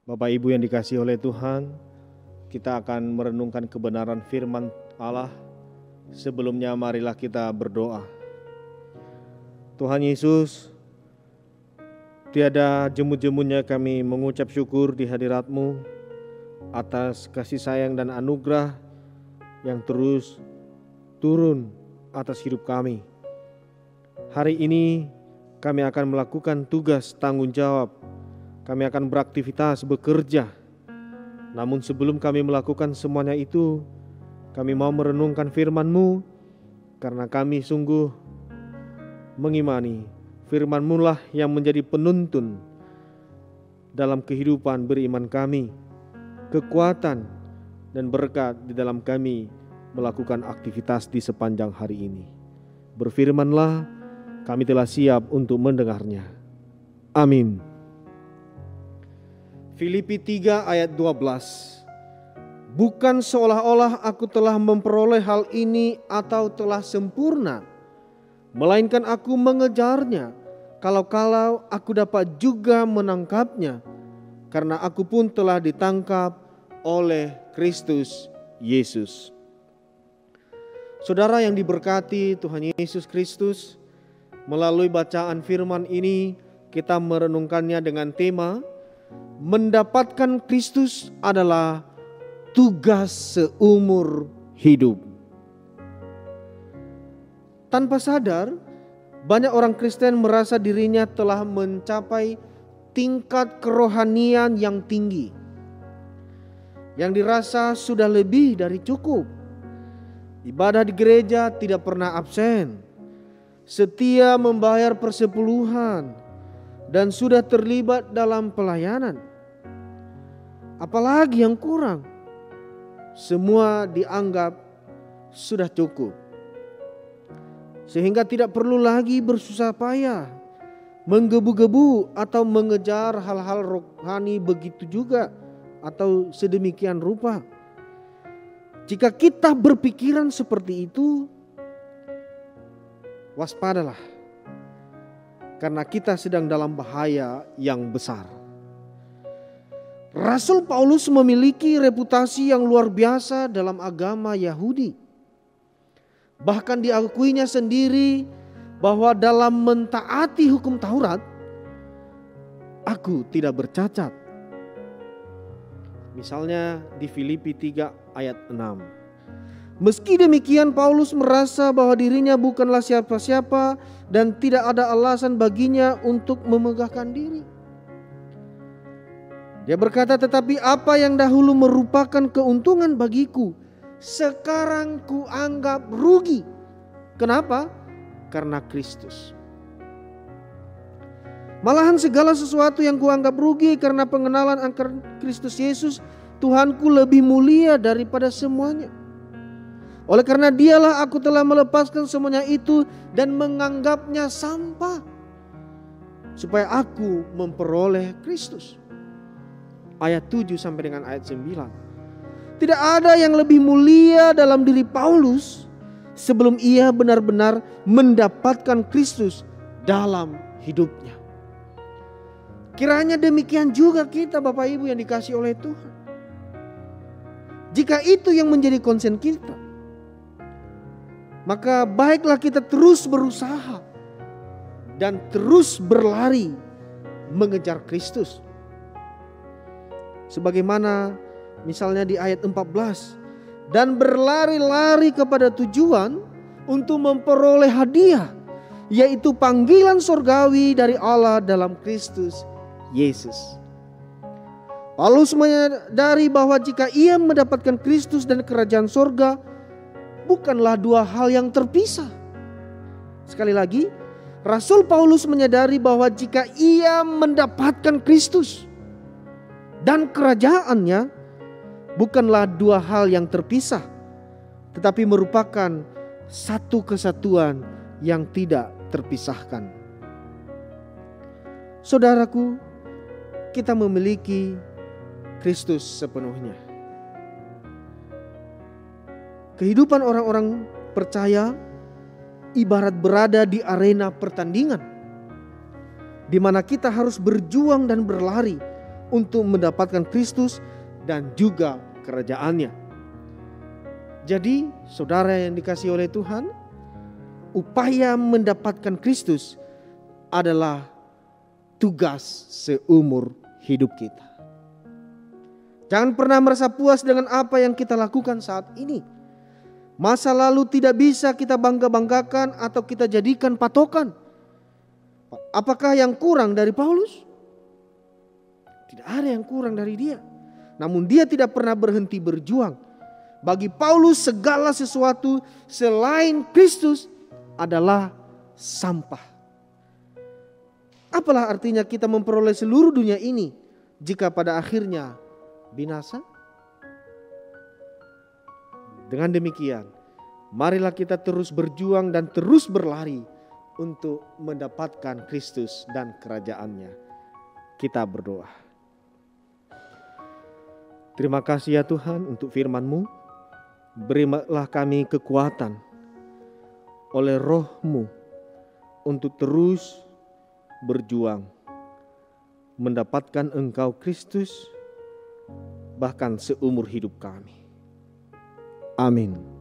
Bapak Ibu yang dikasihi oleh Tuhan, kita akan merenungkan kebenaran firman Allah. Sebelumnya marilah kita berdoa. Tuhan Yesus, tiada jemu-jemunya kami mengucap syukur di hadirat-Mu atas kasih sayang dan anugerah yang terus turun atas hidup kami. Hari ini kami akan melakukan tugas tanggung jawab. Kami akan beraktivitas, bekerja. Namun sebelum kami melakukan semuanya itu, kami mau merenungkan firman-Mu, karena kami sungguh mengimani firman-Mu lah yang menjadi penuntun dalam kehidupan beriman kami, kekuatan dan berkat di dalam kami melakukan aktivitas di sepanjang hari ini. Berfirmanlah, kami telah siap untuk mendengarnya. Amin. Filipi 3 ayat 12. Bukan seolah-olah aku telah memperoleh hal ini atau telah sempurna, melainkan aku mengejarnya, kalau-kalau aku dapat juga menangkapnya, karena aku pun telah ditangkap oleh Kristus Yesus. Saudara yang diberkati Tuhan Yesus Kristus, melalui bacaan firman ini kita merenungkannya dengan tema mendapatkan Kristus adalah tugas seumur hidup. Tanpa sadar, banyak orang Kristen merasa dirinya telah mencapai tingkat kerohanian yang tinggi, yang dirasa sudah lebih dari cukup. Ibadah di gereja tidak pernah absen, setia membayar persepuluhan, dan sudah terlibat dalam pelayanan. Apalagi yang kurang? Semua dianggap sudah cukup, sehingga tidak perlu lagi bersusah payah, menggebu-gebu atau mengejar hal-hal rohani begitu juga atau sedemikian rupa. Jika kita berpikiran seperti itu, waspadalah, karena kita sedang dalam bahaya yang besar. Rasul Paulus memiliki reputasi yang luar biasa dalam agama Yahudi. Bahkan diakuinya sendiri bahwa dalam mentaati hukum Taurat, aku tidak bercacat. Misalnya di Filipi 3 ayat 6. Meski demikian, Paulus merasa bahwa dirinya bukanlah siapa-siapa dan tidak ada alasan baginya untuk memegahkan diri. Dia berkata, tetapi apa yang dahulu merupakan keuntungan bagiku, sekarang kuanggap rugi. Kenapa? Karena Kristus. Malahan segala sesuatu yang kuanggap rugi karena pengenalan akan Kristus Yesus, Tuhanku, lebih mulia daripada semuanya. Oleh karena dialah aku telah melepaskan semuanya itu dan menganggapnya sampah, supaya aku memperoleh Kristus. Ayat 7 sampai dengan ayat 9. Tidak ada yang lebih mulia dalam diri Paulus sebelum ia benar-benar mendapatkan Kristus dalam hidupnya. Kiranya demikian juga kita, Bapak Ibu yang dikasihi oleh Tuhan. Jika itu yang menjadi konsen kita, maka baiklah kita terus berusaha dan terus berlari mengejar Kristus. Sebagaimana misalnya di ayat 14, dan berlari-lari kepada tujuan untuk memperoleh hadiah, yaitu panggilan surgawi dari Allah dalam Kristus Yesus. Paulus menyadari bahwa jika ia mendapatkan Kristus dan kerajaan surga, bukanlah dua hal yang terpisah. Sekali lagi, Rasul Paulus menyadari bahwa jika ia mendapatkan Kristus dan kerajaannya, bukanlah dua hal yang terpisah, tetapi merupakan satu kesatuan yang tidak terpisahkan. Saudaraku, kita memiliki Kristus sepenuhnya. Kehidupan orang-orang percaya ibarat berada di arena pertandingan, di mana kita harus berjuang dan berlari untuk mendapatkan Kristus dan juga kerajaannya. Jadi saudara yang dikasihi oleh Tuhan, upaya mendapatkan Kristus adalah tugas seumur hidup kita. Jangan pernah merasa puas dengan apa yang kita lakukan saat ini. Masa lalu tidak bisa kita bangga-banggakan atau kita jadikan patokan. Apakah yang kurang dari Paulus? Tidak ada yang kurang dari dia. Namun dia tidak pernah berhenti berjuang. Bagi Paulus segala sesuatu selain Kristus adalah sampah. Apalah artinya kita memperoleh seluruh dunia ini jika pada akhirnya binasa? Dengan demikian, marilah kita terus berjuang dan terus berlari untuk mendapatkan Kristus dan kerajaannya. Kita berdoa. Terima kasih ya Tuhan untuk firman-Mu. Berilah kami kekuatan oleh Roh-Mu untuk terus berjuang mendapatkan Engkau Kristus bahkan seumur hidup kami. Amin.